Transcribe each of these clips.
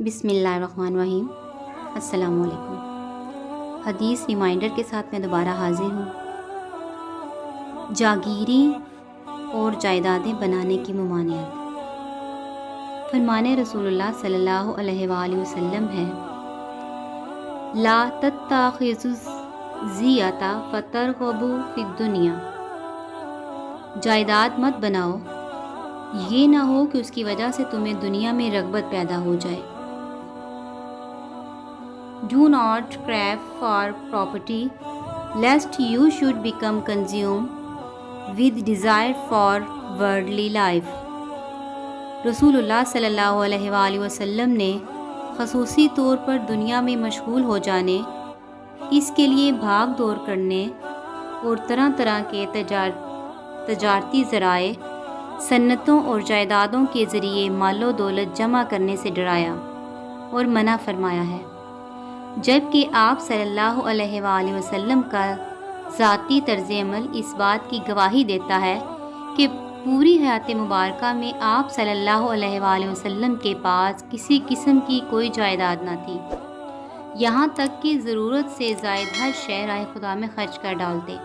بسم اللہ الرحمن الرحیم۔ السلام علیکم۔ حدیث ریمائنڈر کے ساتھ میں دوبارہ حاضر ہوں۔ جاگیری اور جائیدادیں بنانے کی ممانعت۔ فرمان رسول اللہ صلی اللہ علیہ وآلہ وسلم ہے، لا تتخذوا الزیۃ فترغبوا فی الدنیا۔ جائیداد مت بناؤ، یہ نہ ہو کہ اس کی وجہ سے تمہیں دنیا میں رغبت پیدا ہو جائے۔ Do not crave for property, lest you should become consumed with desire for worldly life۔ رسول اللہ صلی اللہ علیہ وآلہ وسلم نے خصوصی طور پر دنیا میں مشغول ہو جانے، اس کے لیے بھاگ دوڑ کرنے اور طرح طرح کے تجارتی ذرائع، صنعتوں اور جائیدادوں کے ذریعے مال و دولت جمع کرنے سے ڈرایا اور منع فرمایا ہے، جبکہ آپ صلی اللہ علیہ وآلہ وسلم کا ذاتی طرز عمل اس بات کی گواہی دیتا ہے کہ پوری حیات مبارکہ میں آپ صلی اللہ علیہ وآلہ وسلم کے پاس کسی قسم کی کوئی جائیداد نہ تھی، یہاں تک کہ ضرورت سے زائد ہر شے راہ خدا میں خرچ کر ڈالتے،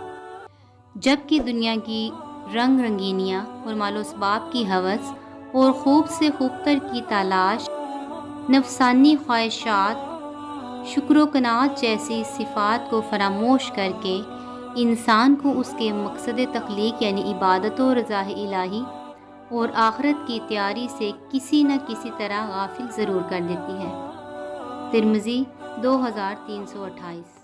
جبکہ دنیا کی رنگ رنگینیاں اور مال و اسباب کی ہوس اور خوب سے خوب تر کی تلاش، نفسانی خواہشات، شکر و قناعت جیسی صفات کو فراموش کر کے انسان کو اس کے مقصد تخلیق یعنی عبادت و رضا الہی اور آخرت کی تیاری سے کسی نہ کسی طرح غافل ضرور کر دیتی ہے۔ ترمذی 2328۔